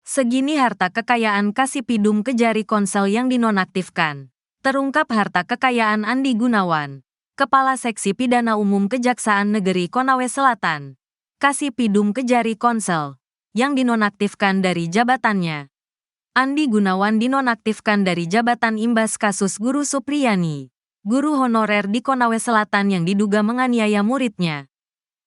Segini harta kekayaan Kasipidum Kejari Konsel yang dinonaktifkan. Terungkap harta kekayaan Andi Gunawan, Kepala Seksi Pidana Umum Kejaksaan Negeri Konawe Selatan. Kasipidum Kejari Konsel yang dinonaktifkan dari jabatannya. Andi Gunawan dinonaktifkan dari jabatan imbas kasus Guru Supriyani, guru honorer di Konawe Selatan yang diduga menganiaya muridnya.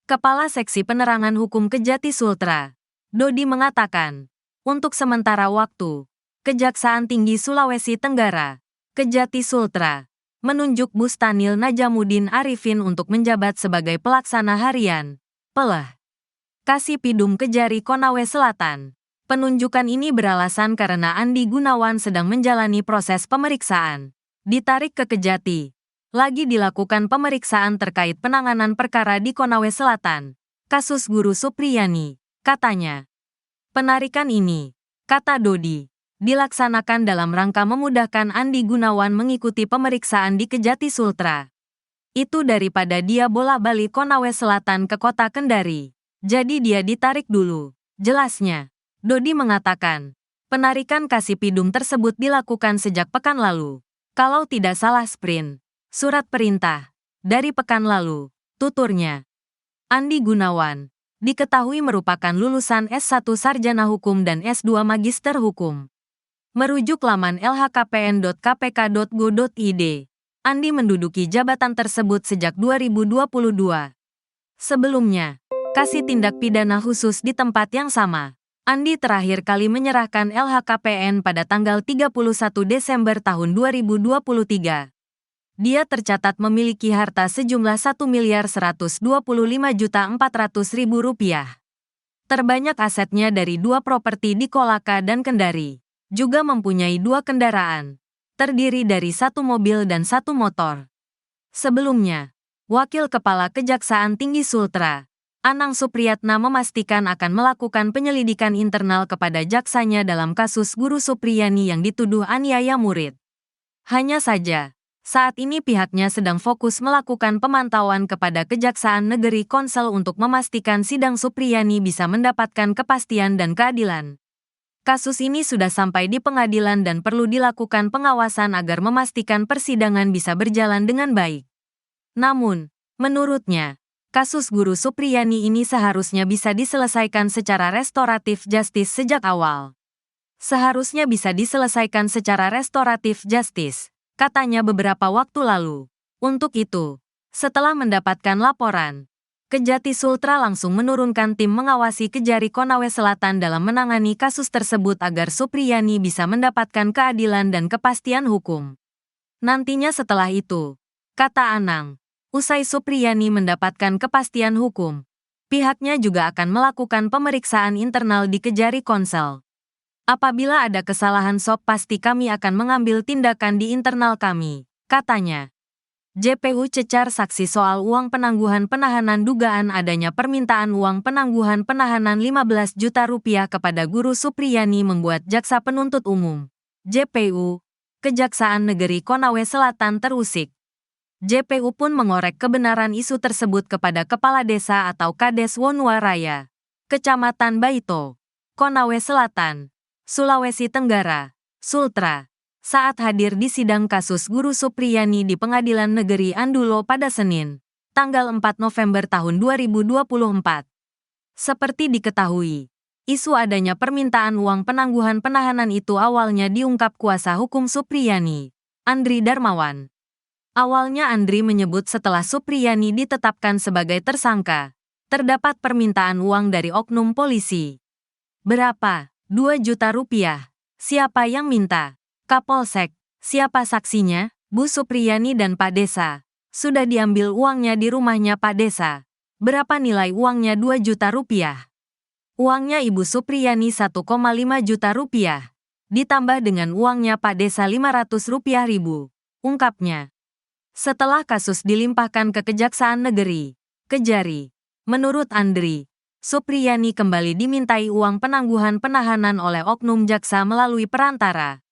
Kepala Seksi Penerangan Hukum Kejati Sultra, Dodi mengatakan, untuk sementara waktu, Kejaksaan Tinggi Sulawesi Tenggara, Kejati Sultra, menunjuk Bustanil Najamuddin Arifin untuk menjabat sebagai pelaksana harian, Pelah Kasipidum Kejari Konawe Selatan. Penunjukan ini beralasan karena Andi Gunawan sedang menjalani proses pemeriksaan. Ditarik ke Kejati. Lagi dilakukan pemeriksaan terkait penanganan perkara di Konawe Selatan. Kasus Guru Supriyani, katanya. Penarikan ini, kata Dodi, dilaksanakan dalam rangka memudahkan Andi Gunawan mengikuti pemeriksaan di Kejati Sultra. Itu daripada dia bolak-balik Konawe Selatan ke kota Kendari. Jadi dia ditarik dulu, jelasnya. Dodi mengatakan, penarikan Kasipidum tersebut dilakukan sejak pekan lalu. Kalau tidak salah sprint, surat perintah, dari pekan lalu, tuturnya. Andi Gunawan, diketahui merupakan lulusan S1 Sarjana Hukum dan S2 Magister Hukum. Merujuk laman lhkpn.kpk.go.id, Andi menduduki jabatan tersebut sejak 2022. Sebelumnya, kasih tindak pidana khusus di tempat yang sama. Andi terakhir kali menyerahkan LHKPN pada tanggal 31 Desember tahun 2023. Dia tercatat memiliki harta sejumlah Rp1.125.400.000. Terbanyak asetnya dari 2 properti di Kolaka dan Kendari. Juga mempunyai 2 kendaraan, terdiri dari 1 mobil dan 1 motor. Sebelumnya, Wakil Kepala Kejaksaan Tinggi Sultra, Anang Supriyatna memastikan akan melakukan penyelidikan internal kepada jaksanya dalam kasus Guru Supriyani yang dituduh aniaya murid. Hanya saja, saat ini pihaknya sedang fokus melakukan pemantauan kepada Kejaksaan Negeri Konsel untuk memastikan sidang Supriyani bisa mendapatkan kepastian dan keadilan. Kasus ini sudah sampai di pengadilan dan perlu dilakukan pengawasan agar memastikan persidangan bisa berjalan dengan baik. Namun, menurutnya, kasus Guru Supriyani ini seharusnya bisa diselesaikan secara restoratif justice sejak awal. Seharusnya bisa diselesaikan secara restoratif justice, katanya beberapa waktu lalu. Untuk itu, setelah mendapatkan laporan, Kejati Sultra langsung menurunkan tim mengawasi Kejari Konawe Selatan dalam menangani kasus tersebut agar Supriyani bisa mendapatkan keadilan dan kepastian hukum. Nantinya setelah itu, kata Anang, usai Supriyani mendapatkan kepastian hukum, pihaknya juga akan melakukan pemeriksaan internal di Kejari Konsel. Apabila ada kesalahan pasti kami akan mengambil tindakan di internal kami, katanya. JPU cecar saksi soal uang penangguhan penahanan dugaan adanya permintaan uang penangguhan penahanan Rp15 juta kepada Guru Supriyani membuat Jaksa Penuntut Umum, JPU, Kejaksaan Negeri Konawe Selatan terusik. JPU pun mengorek kebenaran isu tersebut kepada Kepala Desa atau Kades Wonuwaraya, Kecamatan Baito, Konawe Selatan, Sulawesi Tenggara, Sultra, saat hadir di sidang kasus Guru Supriyani di Pengadilan Negeri Andulo pada Senin, tanggal 4 November tahun 2024. Seperti diketahui, isu adanya permintaan uang penangguhan penahanan itu awalnya diungkap kuasa hukum Supriyani, Andri Darmawan. Awalnya Andri menyebut setelah Supriyani ditetapkan sebagai tersangka, terdapat permintaan uang dari oknum polisi. Berapa? 2 juta rupiah. Siapa yang minta? Kapolsek. Siapa saksinya? Bu Supriyani dan Pak Desa. Sudah diambil uangnya di rumahnya Pak Desa. Berapa nilai uangnya? 2 juta rupiah. Uangnya Ibu Supriyani 1,5 juta rupiah. Ditambah dengan uangnya Pak Desa 500 rupiah ribu, ungkapnya. Setelah kasus dilimpahkan ke Kejaksaan Negeri Kejari, menurut Andri, Supriyani kembali dimintai uang penangguhan penahanan oleh oknum jaksa melalui perantara.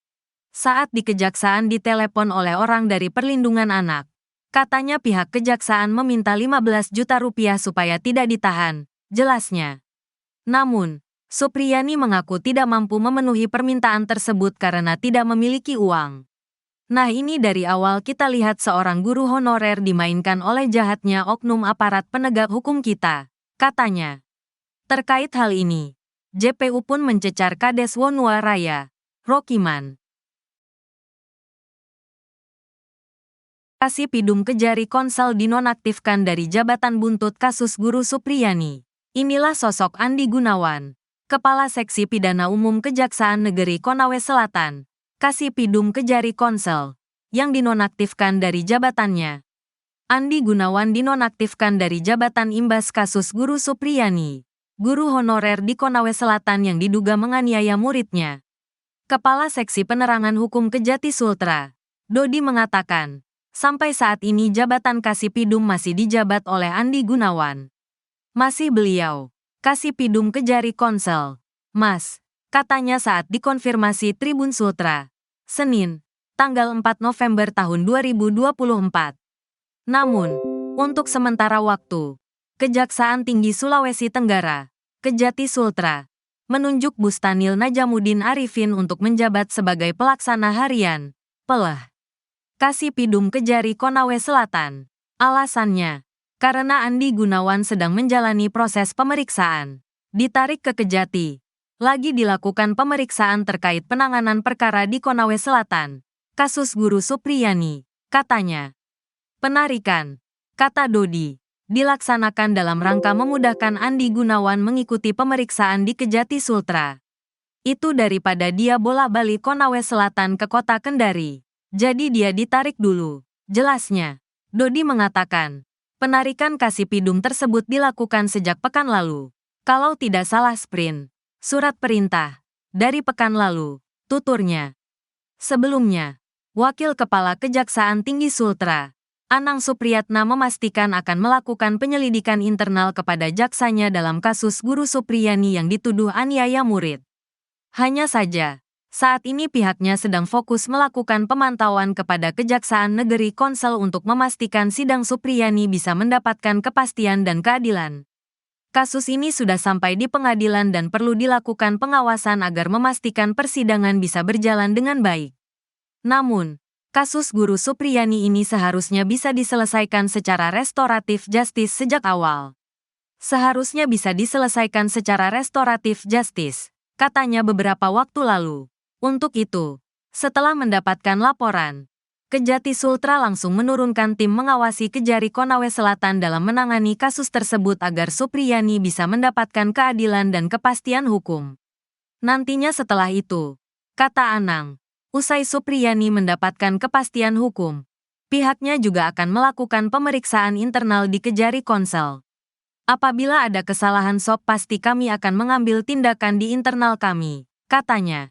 Saat di Kejaksaan ditelepon oleh orang dari Perlindungan Anak, katanya pihak Kejaksaan meminta 15 juta rupiah supaya tidak ditahan, jelasnya. Namun, Supriyani mengaku tidak mampu memenuhi permintaan tersebut karena tidak memiliki uang. Nah, ini dari awal kita lihat seorang guru honorer dimainkan oleh jahatnya oknum aparat penegak hukum kita, katanya. Terkait hal ini, JPU pun mencecar Kades Wonua Raya, Rokiman. Kasipidum Kejari Konsel dinonaktifkan dari jabatan buntut kasus Guru Supriyani. Inilah sosok Andi Gunawan, Kepala Seksi Pidana Umum Kejaksaan Negeri Konawe Selatan, Kasipidum Kejari Konsel, yang dinonaktifkan dari jabatannya. Andi Gunawan dinonaktifkan dari jabatan imbas kasus Guru Supriyani, guru honorer di Konawe Selatan yang diduga menganiaya muridnya. Kepala Seksi Penerangan Hukum Kejati Sultra, Dodi mengatakan, sampai saat ini jabatan Kasipidum masih dijabat oleh Andi Gunawan. Masih beliau, Kasipidum Kejari Konsel, Mas, katanya saat dikonfirmasi Tribun Sultra, Senin, tanggal 4 November tahun 2024. Namun, untuk sementara waktu, Kejaksaan Tinggi Sulawesi Tenggara, Kejati Sultra, menunjuk Bustanil Najamuddin Arifin untuk menjabat sebagai pelaksana harian, Pelah, Kasipidum Kejari Konawe Selatan. Alasannya, karena Andi Gunawan sedang menjalani proses pemeriksaan, ditarik ke Kejati. Lagi dilakukan pemeriksaan terkait penanganan perkara di Konawe Selatan, kasus Guru Supriyani, katanya. Penarikan, kata Dodi, dilaksanakan dalam rangka memudahkan Andi Gunawan mengikuti pemeriksaan di Kejati Sultra. Itu daripada dia bolak-balik Konawe Selatan ke kota Kendari. Jadi dia ditarik dulu, jelasnya. Dodi mengatakan, penarikan Kasipidum tersebut dilakukan sejak pekan lalu. Kalau tidak salah sprint, surat perintah, dari pekan lalu, tuturnya. Sebelumnya, Wakil Kepala Kejaksaan Tinggi Sultra, Anang Supriyatna memastikan akan melakukan penyelidikan internal kepada jaksanya dalam kasus Guru Supriyani yang dituduh aniaya murid. Hanya saja, saat ini pihaknya sedang fokus melakukan pemantauan kepada Kejaksaan Negeri Konsel untuk memastikan sidang Supriyani bisa mendapatkan kepastian dan keadilan. Kasus ini sudah sampai di pengadilan dan perlu dilakukan pengawasan agar memastikan persidangan bisa berjalan dengan baik. Namun, kasus Guru Supriyani ini seharusnya bisa diselesaikan secara restoratif justice sejak awal. Seharusnya bisa diselesaikan secara restoratif justice, katanya beberapa waktu lalu. Untuk itu, setelah mendapatkan laporan, Kejati Sultra langsung menurunkan tim mengawasi Kejari Konawe Selatan dalam menangani kasus tersebut agar Supriyani bisa mendapatkan keadilan dan kepastian hukum. Nantinya setelah itu, kata Anang, usai Supriyani mendapatkan kepastian hukum, pihaknya juga akan melakukan pemeriksaan internal di Kejari Konsel. Apabila ada kesalahan pasti kami akan mengambil tindakan di internal kami, katanya.